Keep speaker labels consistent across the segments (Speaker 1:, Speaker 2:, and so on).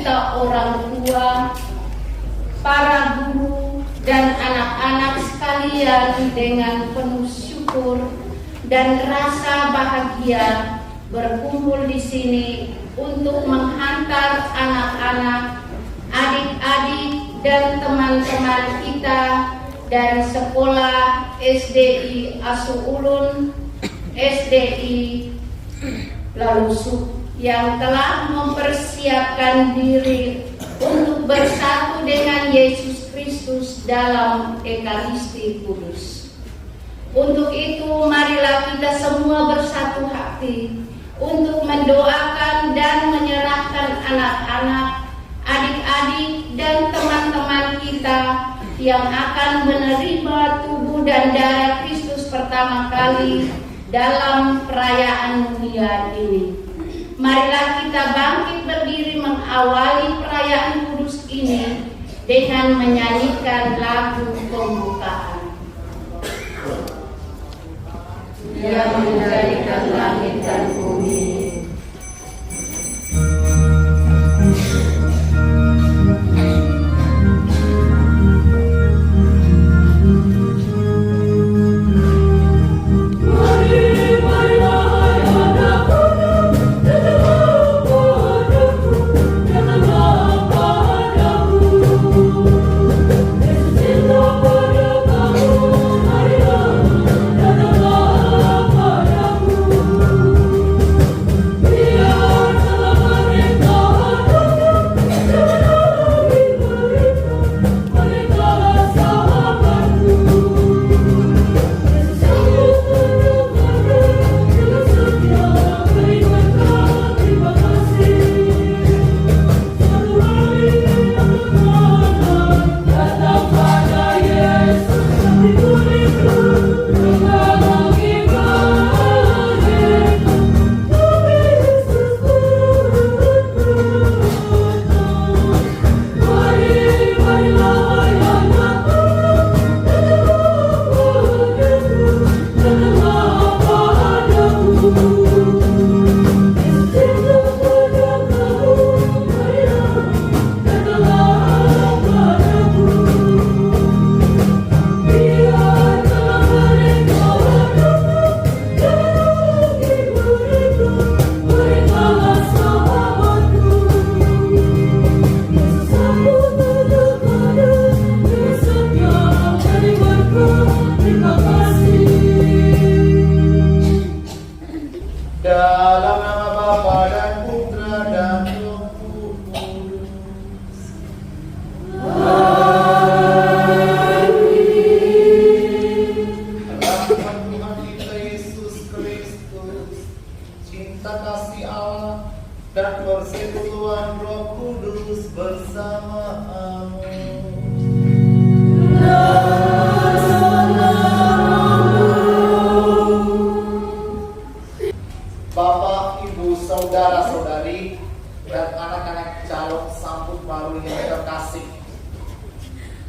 Speaker 1: kita orang tua, para guru, dan anak-anak sekalian dengan penuh syukur dan rasa bahagia berkumpul di sini untuk menghantar anak-anak, adik-adik, dan teman-teman kita dari sekolah SDI Asu Ulun, SDI Lalusuk yang telah mempersiapkan diri untuk bersatu dengan Yesus Kristus dalam Ekaristi Kudus. Untuk itu, marilah kita semua bersatu hati untuk mendoakan dan menyerahkan anak-anak, adik-adik, dan teman-teman kita yang akan menerima tubuh dan darah Kristus pertama kali dalam perayaan mulia ini. Marilah kita bangkit berdiri mengawali perayaan kudus ini dengan menyanyikan lagu pembukaan. Dia menjadikan langit dan bumi.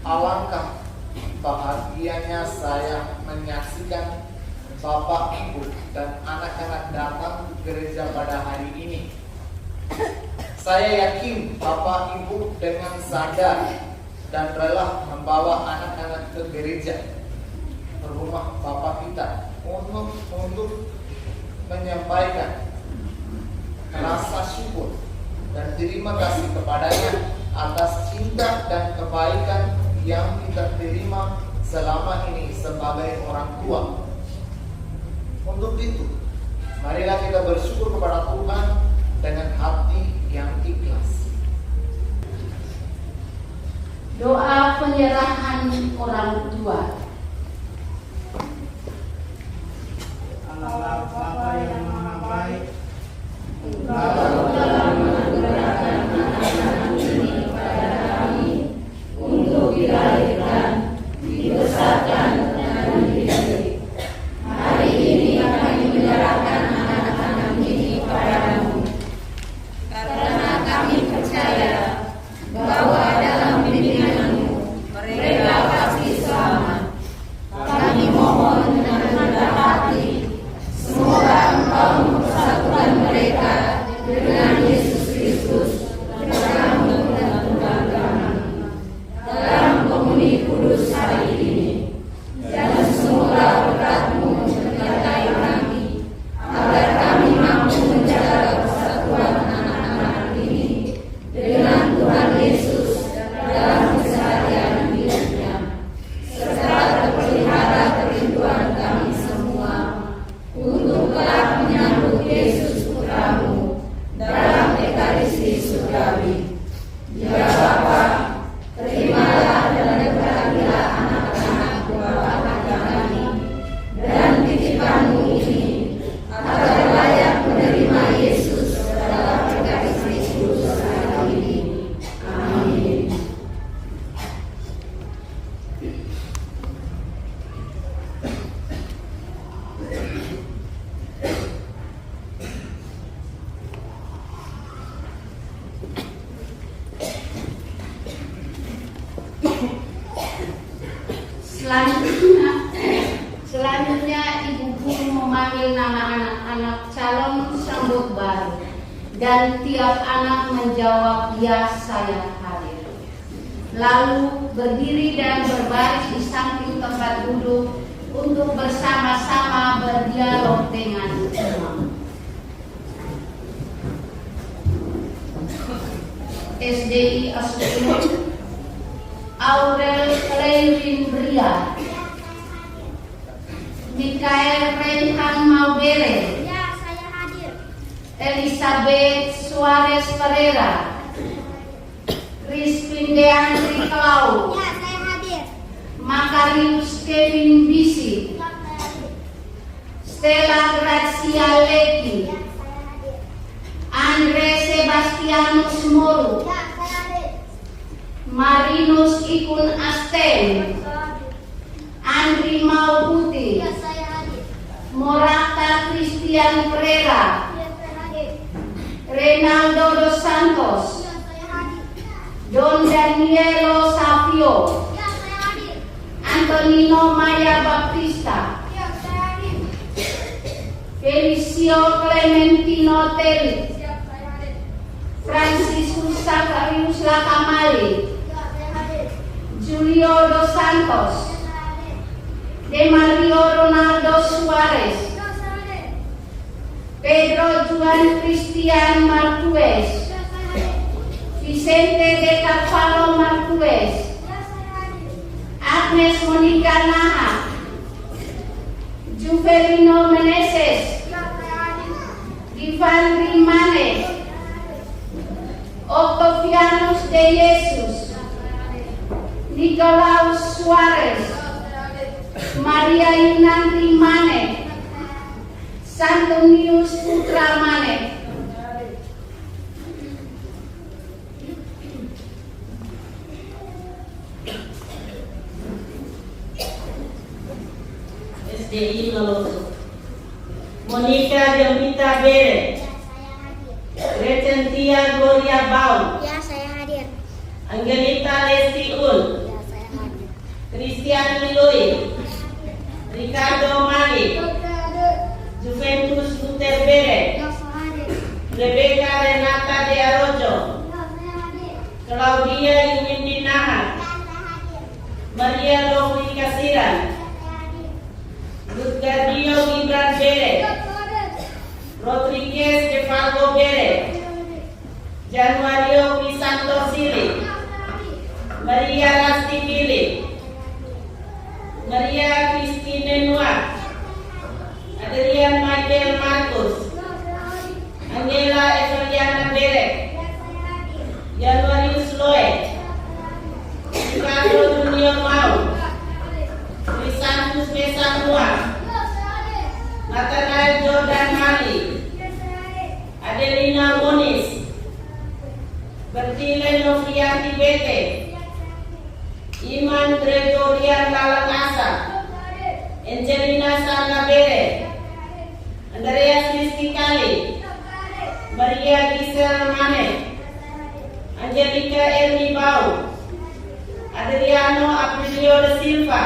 Speaker 2: Alangkah bahagianya saya menyaksikan Bapak, Ibu, dan anak-anak datang ke gereja pada hari ini. Saya yakin Bapak, Ibu dengan sadar dan rela membawa anak-anak ke gereja, ke rumah Bapak kita untuk menyampaikan rasa syukur dan terima kasih kepadanya atas cinta dan kebaikan yang kita terima selama ini sebagai orang tua. Untuk itu, marilah kita bersyukur kepada Tuhan dengan hati yang ikhlas.
Speaker 1: Doa penyerahan orang tua.
Speaker 2: Allah Bapa yang Maha Baik,
Speaker 1: Engkau telah menganugerahkan anak-anak ini kepada kami untuk dilahirkan, dibesarkan, dan dididik. Hari ini kami menyerahkan anak-anak ini kepadamu, karena kami percaya bahwa dalam bimbinganmu mereka pasti selamat Selanjutnya Ibu Guru memanggil nama anak-anak calon sambut baru dan tiap anak menjawab, "Ya, saya hadir." Lalu berdiri dan berbaris di samping tempat duduk untuk bersama-sama berdialog dengan imam. SDI Asusun Aurel Lewin Bria, Mikael Renhan Maubere,
Speaker 3: Ya, saya hadir.
Speaker 1: Elizabeth Suarez Pereira, Crispin Deandri Klau,
Speaker 3: Ya, saya hadir.
Speaker 1: Makarius Kevin Bisi,
Speaker 3: Ya, saya hadir.
Speaker 1: Stella Gracia Leki,
Speaker 3: Ya, saya hadir.
Speaker 1: Andre Sebastianus Moru,
Speaker 3: Ya, saya hadir.
Speaker 1: Marinus Ikun Asten, Andri Mauputi,
Speaker 3: Ya, saya hadir.
Speaker 1: Morata Christian Pereira,
Speaker 3: Ya, saya hadir.
Speaker 1: Renaldo dos Santos,
Speaker 3: Ya, saya hadir.
Speaker 1: Don Danielo Savio,
Speaker 3: Ya, saya hadir.
Speaker 1: Antonino Maya Baptista,
Speaker 3: Ya, saya hadir.
Speaker 1: Felicio Clementino Teri,
Speaker 3: Ya, saya hadir.
Speaker 1: Franciscus Sakarius Lakamali,
Speaker 3: Ya, saya hadir.
Speaker 1: Julio dos Santos,
Speaker 3: Ya, saya hadir.
Speaker 1: De Mario Ronaldo Suarez,
Speaker 3: Ya, saya hadir.
Speaker 1: Pedro Juan Cristian Marquez,
Speaker 3: Ya, saya hadir.
Speaker 1: Vicente de Carvalho Marquez,
Speaker 3: Ya, saya hadir.
Speaker 1: Agnes Monica Naha, Juvelino Meneses,
Speaker 3: Ya, saya hadir.
Speaker 1: Ivan Rimane, Octavianus de Jesus, Nicolaus Suarez, Maria Yunanti Mane, Santonius Putra Mane.
Speaker 4: SDI Meloso, Monica Jempita Bere,
Speaker 3: Ya, saya hadir.
Speaker 4: Recentia Gloria Bau,
Speaker 3: Ya, saya hadir.
Speaker 4: Angelita Lesti Ul,
Speaker 3: Ya, saya hadir.
Speaker 4: Christian Miloi, Ricardo Mali,
Speaker 3: Ya, saya hadir.
Speaker 4: Juventus Luther Bere,
Speaker 3: Ya, saya hadir.
Speaker 4: Rebecca Renata de Arroyo,
Speaker 3: Ya, saya hadir.
Speaker 4: Claudia Yuwindi Naha,
Speaker 3: Ya, saya hadir.
Speaker 4: Maria Lovely Kasiran,
Speaker 3: Ya, saya hadir.
Speaker 4: Lutgardio Gibran Bere,
Speaker 3: Ya, saya hadir.
Speaker 4: Rodriguez de Falco Bere, Januario Crisanto Sili,
Speaker 3: Ya, saya hadir.
Speaker 4: Maria Rasti Billy, Maria Christine Noir, Adrian Michael Marcus,
Speaker 3: Ya, saya hadir.
Speaker 4: Angela Eveliana Berek,
Speaker 3: Ya, saya hadir.
Speaker 4: Januarius Loe, Ricardo Junior Mau, Crisantus Besan Noir,
Speaker 3: Ya, saya hadir.
Speaker 4: Nathanael Jordan Mali,
Speaker 3: Ya, saya hadir.
Speaker 4: Adelina Moniz, Bertile Novianti Bete, Iman Gregorian Lalang Asa, Angelina Sanga Bere, Andreas Rizky Kali, Maria Giselle Mane, Angelica Elmi Bau, Adriano Aprilio de Silva,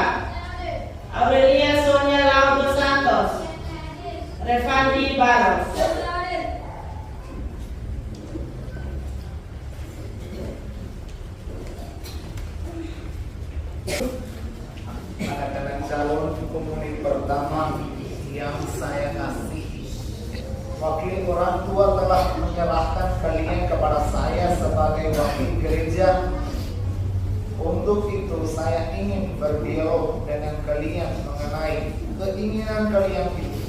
Speaker 4: Aurelia Sonia Lau dos Santos, Revandi Barros.
Speaker 2: Anak-anak calon pemilih pertama yang saya kasihi, wakil orang tua telah menyerahkan kalian kepada saya sebagai wakil gereja. Untuk itu saya ingin berdialog dengan kalian mengenai keinginan kalian itu.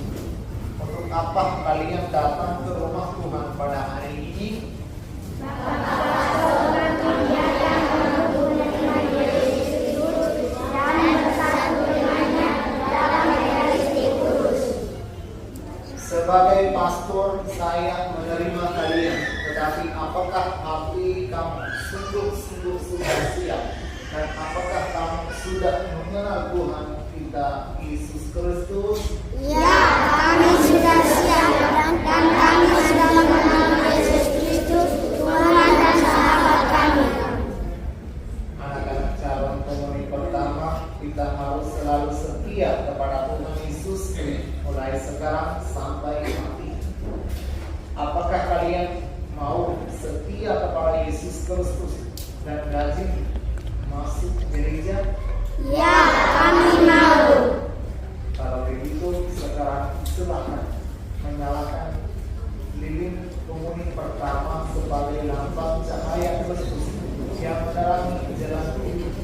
Speaker 2: Untuk apa kalian datang ke rumah Tuhan pada hari ini? Sebagai pastor saya menerima kalian, tetapi apakah hati kamu sungguh-sungguh sudah siap? Dan apakah kamu sudah mengenal Tuhan kita Yesus Kristus?
Speaker 3: Ya, kami sudah siap dan kami sudah mengenal Yesus Kristus, Tuhan dan sahabat kami.
Speaker 2: Anak-anak calon pemilih pertama, kita harus selalu setia kepada Tuhan Yesus mulai sekarang sampai mati. Apakah kalian mau setia kepada Yesus Kristus dan rajin masuk gereja?
Speaker 3: Ya, kami mau.
Speaker 2: Kalau begitu, sekarang silakan menyalakan lilin komuni pertama sebagai lambang cahaya Kristus yang menerangi jalan hidup.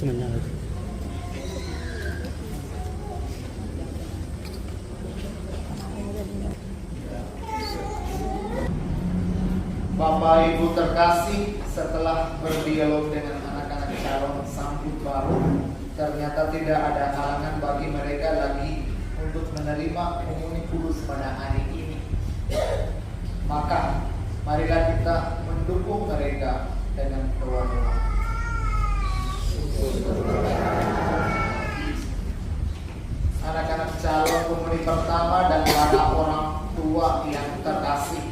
Speaker 5: Semuanya.
Speaker 2: Bapak Ibu terkasih, setelah berdialog dengan anak-anak calon sambut baru, ternyata tidak ada halangan bagi mereka lagi untuk menerima komuni kudus pada hari ini. Maka marilah kita mendukung mereka dengan doa-doa. Anak-anak calon komuni pertama dan para orang tua yang terkasih,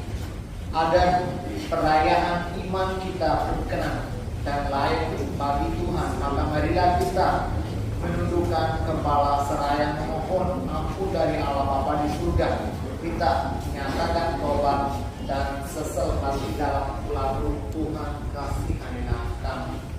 Speaker 2: ada perayaan iman kita berkenan dan layak bagi Tuhan, maka marilah kita menundukkan kepala seraya memohon ampun dari Allah Bapa di surga. Kita nyatakan tobat dan sesal hati dalam lagu Tuhan kasihanilah kami.
Speaker 6: Kami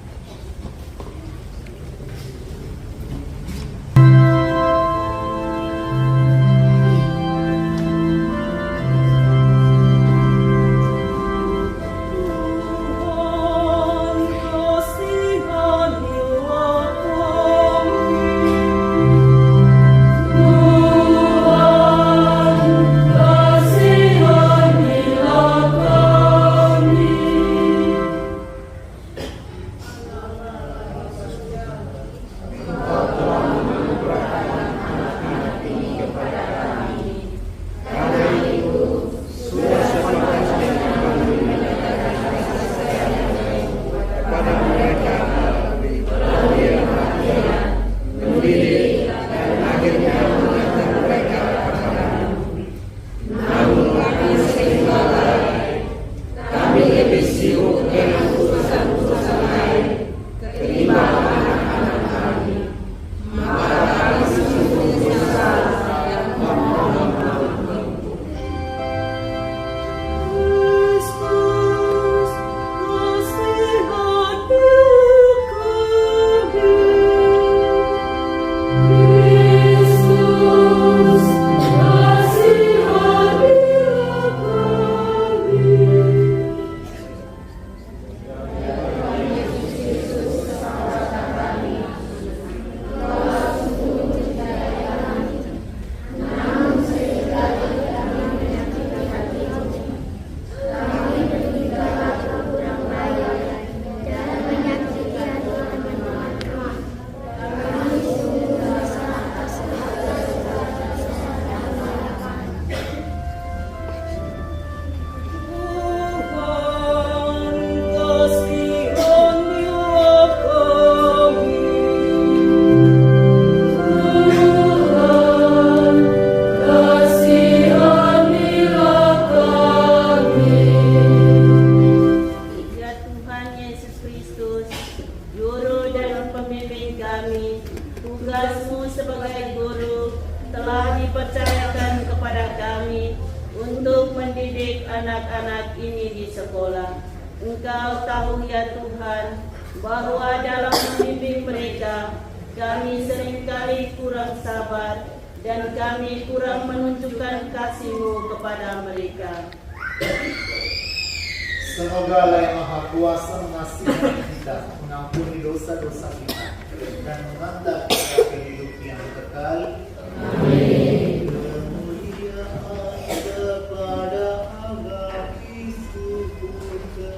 Speaker 4: Tugasmu sebagai guru telah dipercayakan kepada kami untuk mendidik anak-anak ini di sekolah. Engkau tahu ya Tuhan, bahwa dalam membimbing mereka, kami seringkali kurang sabar dan kami kurang menunjukkan kasih-Mu kepada mereka.
Speaker 2: Semoga Allah yang Maha Kuasa mengasihi kita, mengampuni dosa-dosa kita, dan mengantar kita ke hidup yang kekal. Amin. Kemuliaan kepada Allah di surga.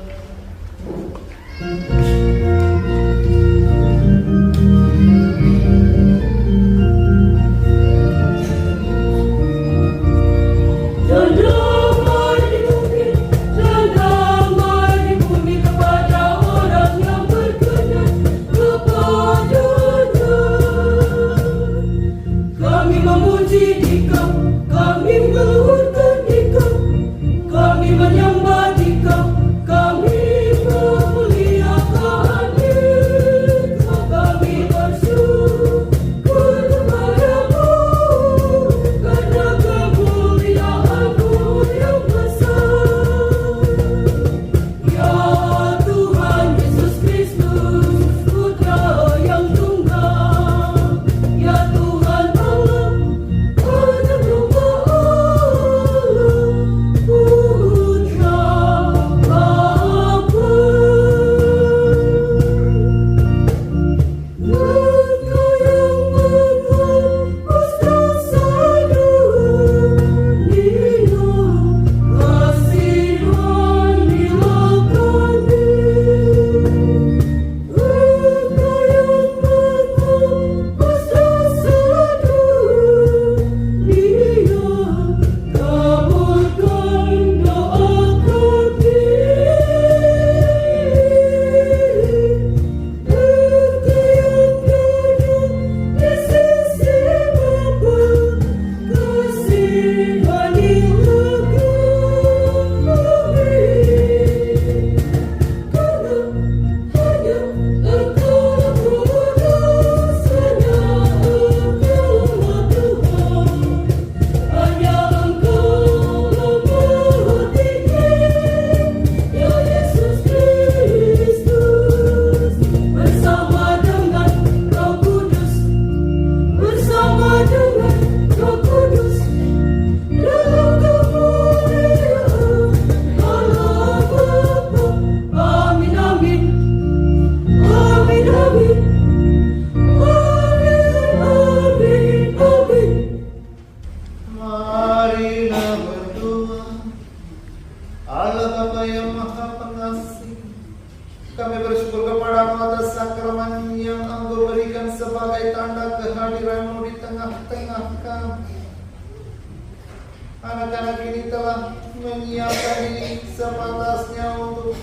Speaker 2: Anak-anak ini telah menyiapkan diri sepantasnya untuk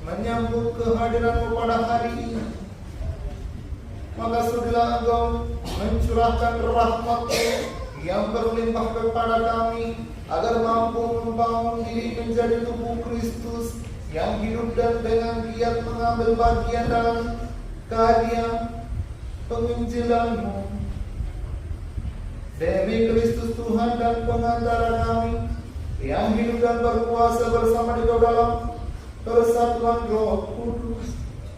Speaker 2: menyambut kehadiran-Mu pada hari ini. Maka sudilah Engkau mencurahkan rahmat-Mu yang berlimpah kepada kami, agar mampu membangun diri menjadi tubuh Kristus yang hidup dan dengan giat mengambil bagian dalam karya penginjilan-Mu. Demi Kristus Tuhan dan pengantara kami, yang hidup dan berkuasa bersama di dalam persatuan Roh Kudus,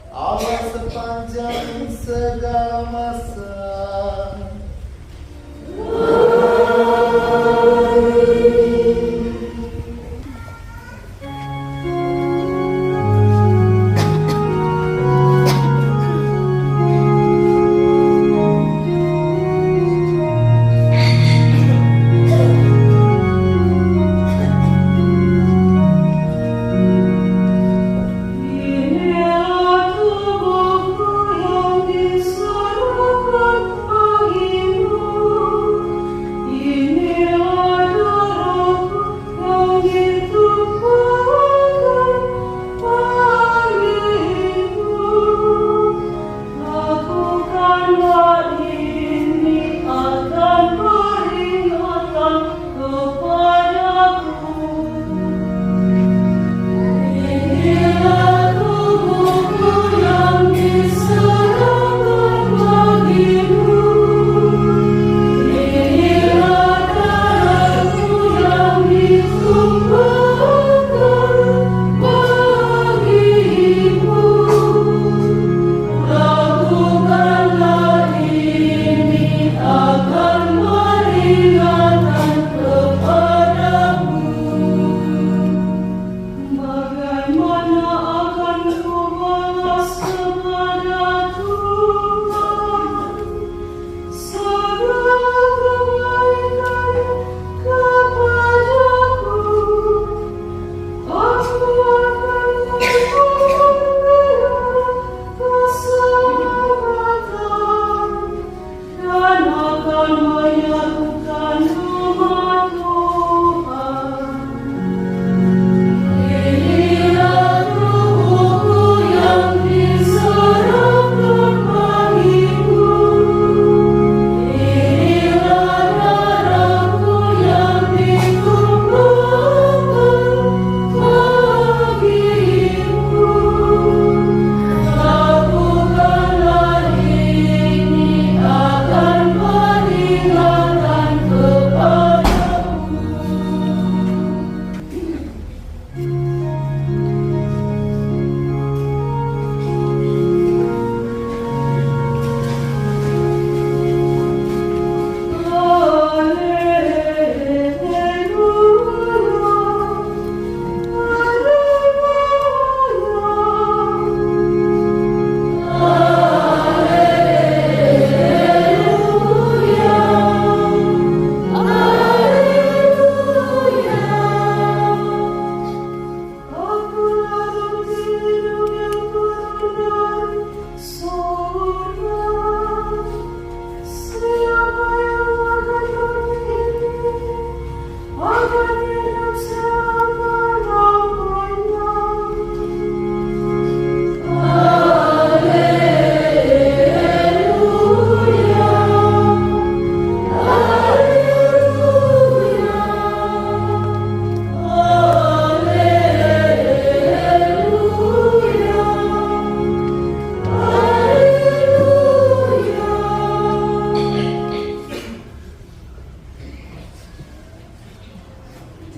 Speaker 2: Allah sepanjang segala masa.
Speaker 5: Ini adalah tubuhku yang diserahkan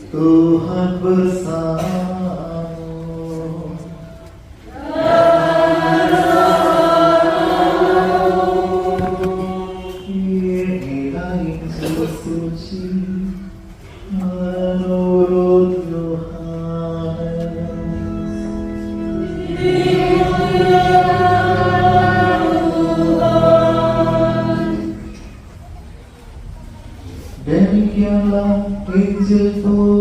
Speaker 2: Tuhan bersamamu. Inilah Injil suci menurut Yohanes. Demikianlah Injil Tuhan.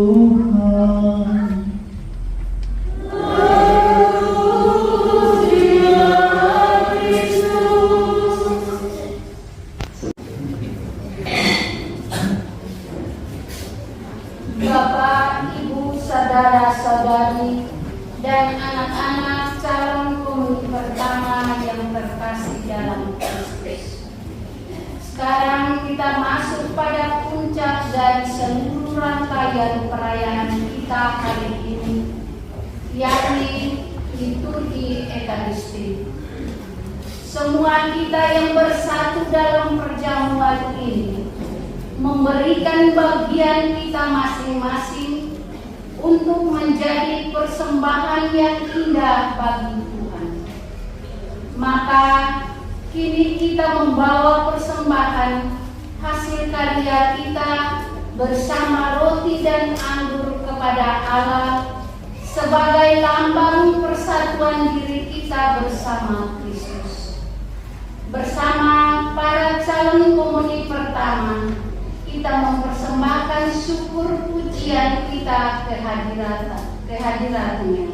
Speaker 1: Bapak, Ibu, saudara-saudari, dan anak-anak calon komuni pertama yang terkasih dalam Kristus. Sekarang kita masuk pada puncak dari seluruh rangkaian perayaan kita hari ini, yakni liturgi Ekaristi. Semua kita yang bersatu dalam perjamuan ini memberikan bagian kita masing-masing untuk menjadi persembahan yang indah bagi Tuhan. Maka kini kita membawa persembahan hasil karya kita bersama roti dan anggur kepada Allah sebagai lambang persatuan diri kita bersama Kristus. Bersama para calon komuni pertama, kita mempersembahkan syukur pujian kita kehadirannya.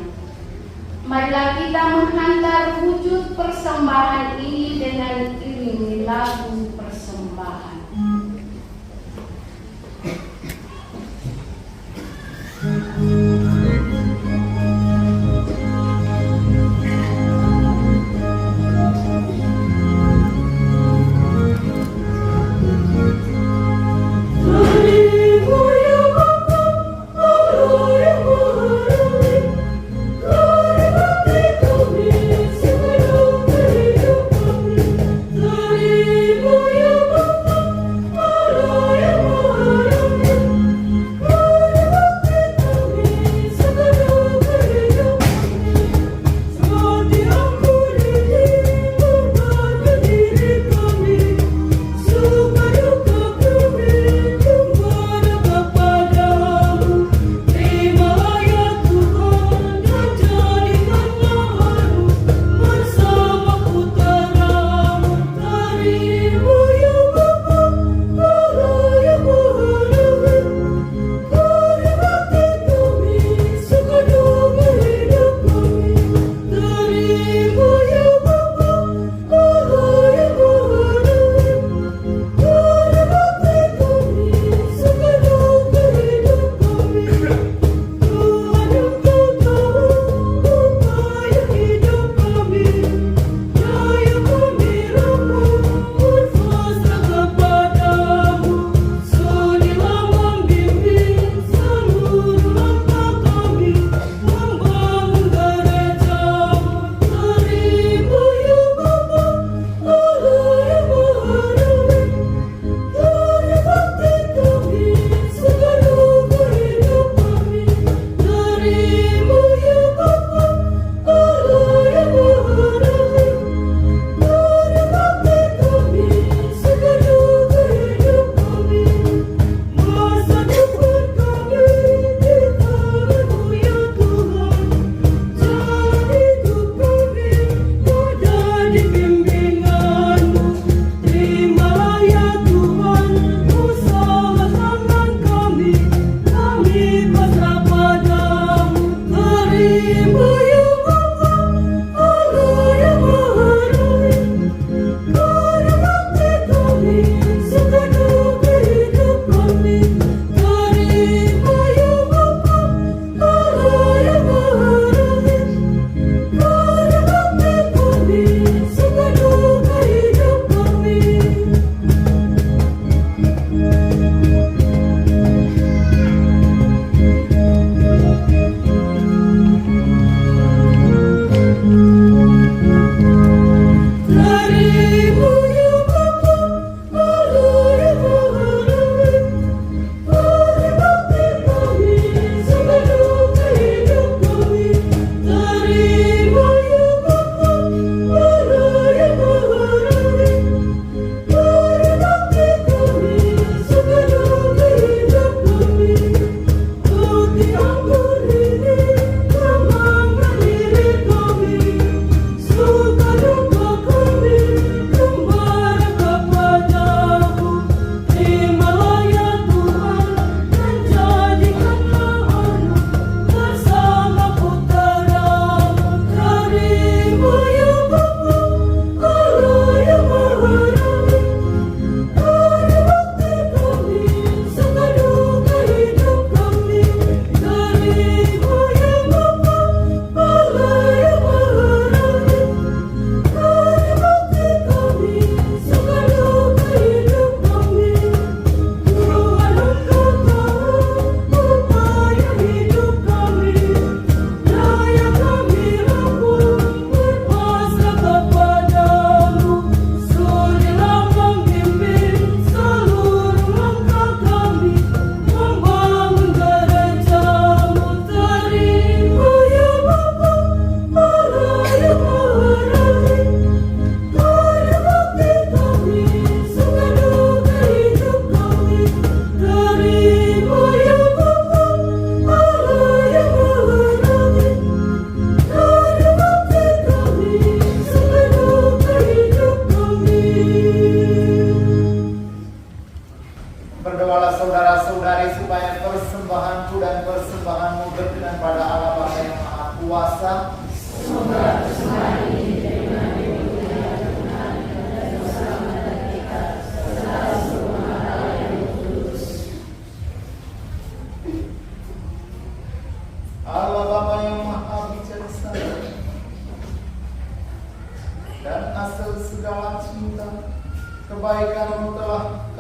Speaker 1: Marilah kita menghantar wujud persembahan ini dengan iringi lagu persembahan.
Speaker 5: Ibu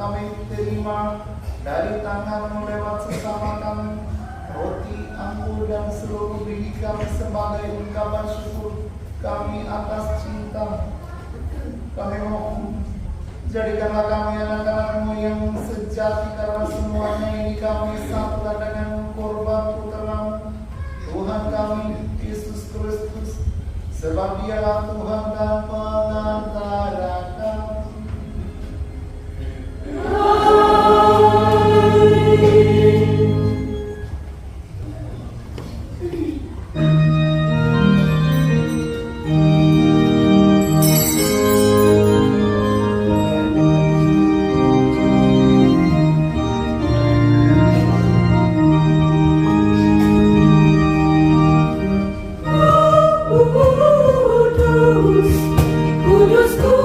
Speaker 2: kami terima dari tangan lewat sesama kami roti, anggur, dan seluruh biji kami sebagai ungkapan syukur kami atas cinta. Kami mohon, jadikanlah kami anak-anak-Mu yang sejati, karena semuanya ini kami satukan dengan korban putra-Mu, Tuhan kami Yesus Kristus, sebab Dialah Tuhan dan pengantara kami.
Speaker 5: Kudus, kudus, Tuhan.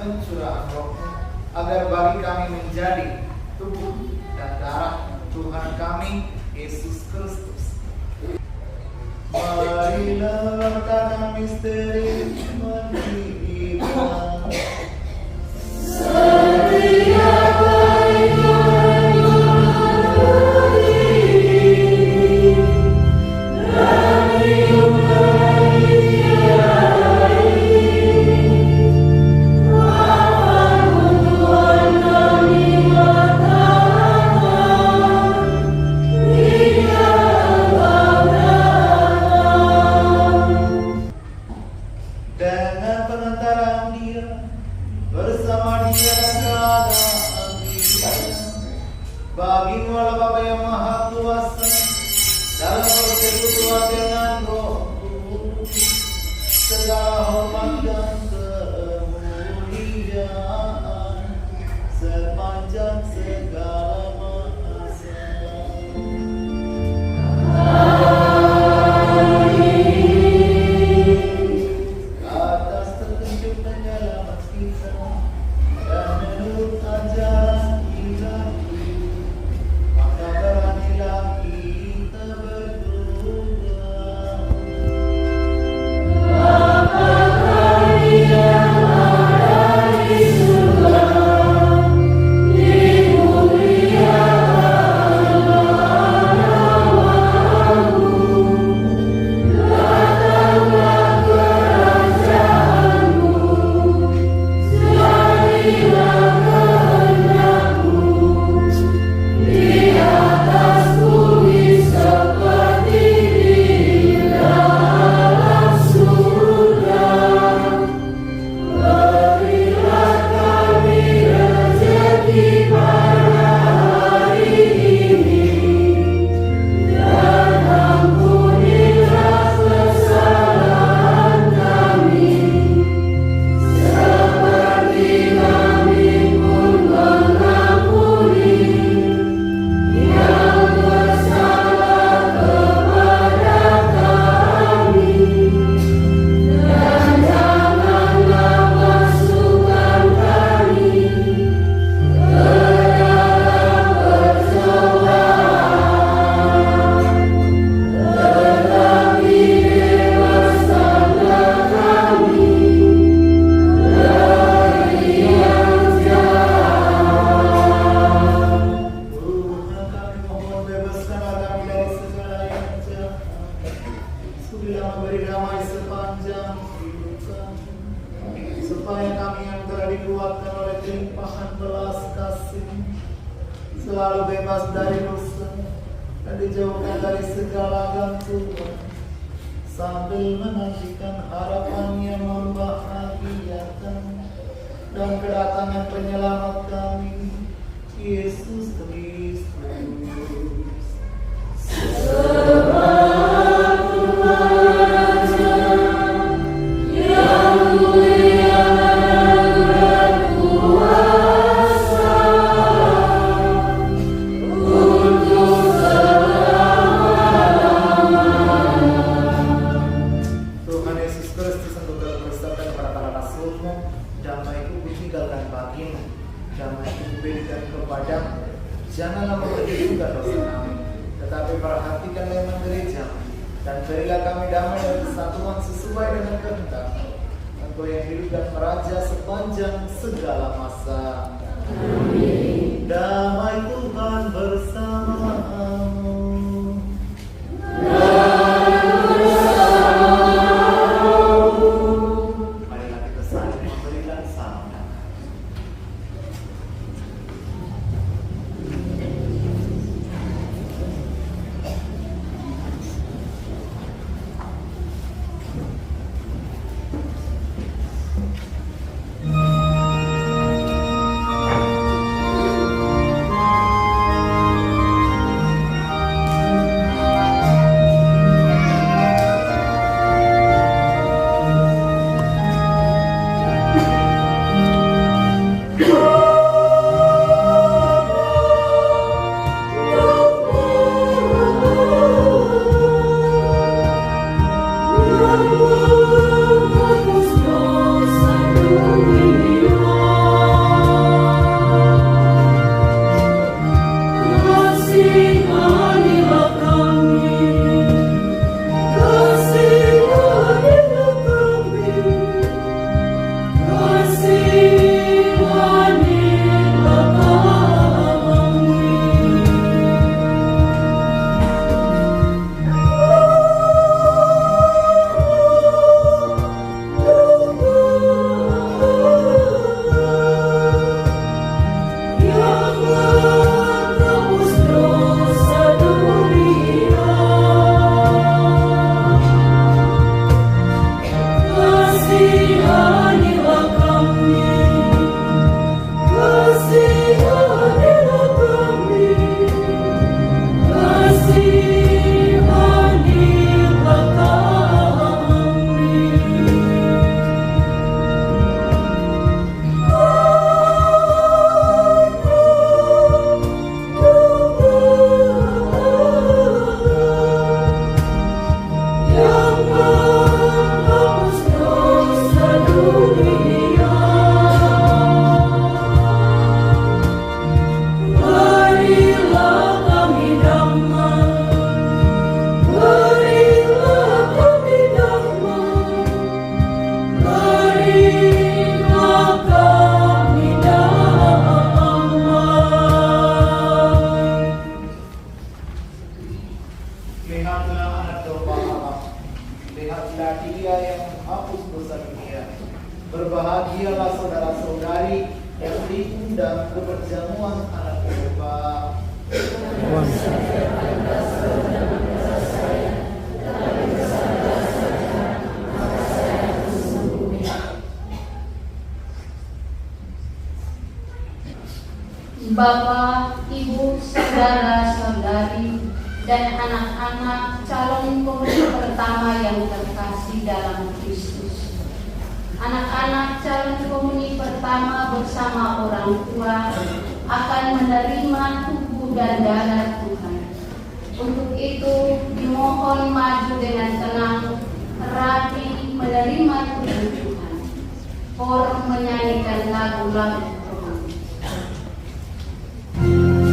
Speaker 2: pencurahan Roh-Mu, agar bagi kami menjadi tubuh dan darah Tuhan kami Yesus Kristus. Marilah karena misteri menghidupkan. Dengan pengantaran Dia, bersama Dia dan keadaan Dia, bagi-Mu Allah Bapa yang Maha Kuasa, dalam persekutuan dengan Roh Kudus, segala hormat dan kemuliaan sepanjang segala masa. Atas petunjuk penyelamat kita dan menurut ajaran ilahi, maka beranilah kita berdoa. Bapa kami yang ada di surga, dimuliakanlah namamu, datanglah kerajaanmu, jadilah kehendakmu di atas bumi seperti di dalam surga. Berilah kami rezeki pada hari ini, dan ampunilah kesalahan kami, seperti kami pun mengampuni yang bersalah kepada kami. Dan janganlah masukkan kami ke dalam pencobaan, tetapi bebaskanlah kami dari yang jahat. Tuhan kami mohon, bebaskanlah kami dari segala yang jahat. Sudilah memberi damai sepanjang hidup kami, supaya kami yang telah dikuatkan oleh kelimpahan belas kasih selalu bebas dari dosa dan dijauhkan dari segala gangguan, sambil menantikan harapan yang membahagiakan dan kedatangan penyelamat kami, Yesus Kristus. Tuhan Yesus Kristus engkau telah bersabda kepada para rasul-Mu, damai-Ku kutinggalkan bagimu, damai-Ku kuberikan kepadamu. Janganlah memperhitungkan dosa kami, tetapi perhatikanlah iman gereja, dan berilah kami damai dan kesatuan sesuai dengan kehendak-Mu. Engkau yang hidup dan meraja sepanjang segala masa. Amin. Damai Tuhan bersamamu. Marilah kita saling memberikan salam. Lihatlah anak domba Allah, lihatlah Dia yang menghapus dosa dunia. Berbahagialah saudara-saudari yang diundang ke perjamuan anak domba.
Speaker 1: Bapak, Ibu, saudara-saudari, dan anak-anak calon komuni pertama yang terkasih dalam Kristus. Anak-anak calon komuni pertama bersama orang tua akan menerima tubuh dan darah Tuhan. Untuk itu, dimohon maju dengan tenang, rapi menerima tubuh Tuhan. Or menyanyikan lagu-lagu.
Speaker 5: Lord,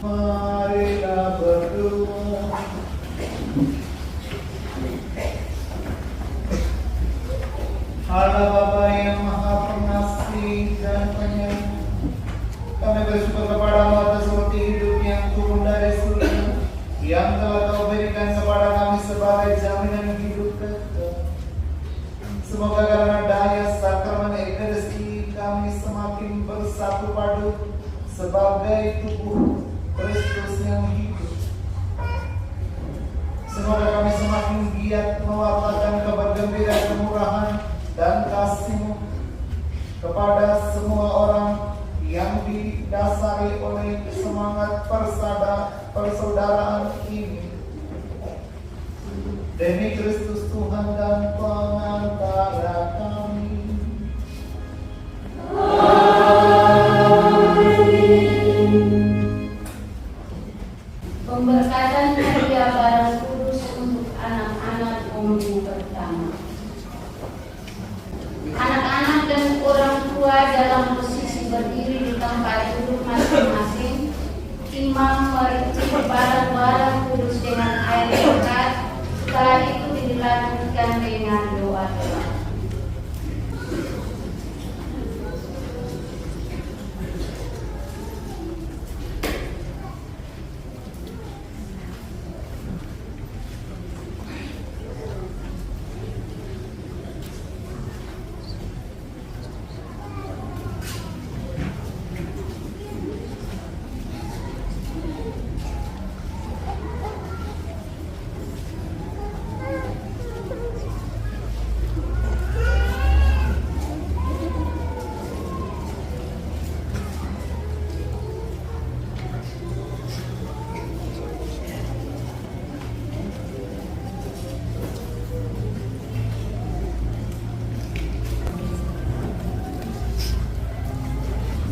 Speaker 2: Marilah berdoa. Allah Bapa yang Maha Pengasih dan Penyayang, kami bersyukur kepadamu atas roti hidup yang turun dari surga, yang telah Kau berikan kepada kami sebagai jaminan hidup kekal. Semoga karena daya sakramen Ekaristi kami semakin bersatu padu sebagai tubuh Kristus yang hidup. Semoga kami semakin giat mewartakan kabar gembira kemurahan dan kasih-Mu kepada semua orang yang didasari oleh semangat persaudaraan ini. Demi Kristus Tuhan dan pengantara kami.
Speaker 1: Pemberkatan hadiah barang kudus untuk anak-anak pemilih pertama. Anak-anak dan orang tua dalam posisi berdiri di tempat duduk masing-masing. Imam mericik barang-barang kudus dengan air berkat. Setelah itu dilanjutkan dengan doa-doa.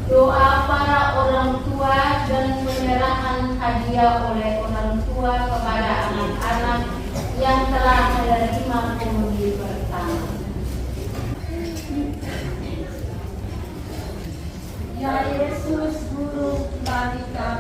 Speaker 1: Doa para orang tua dan penyerahan hadiah oleh orang tua kepada anak-anak yang telah menerima komuni pertama.
Speaker 5: Ya Yesus, Guru bagi kami.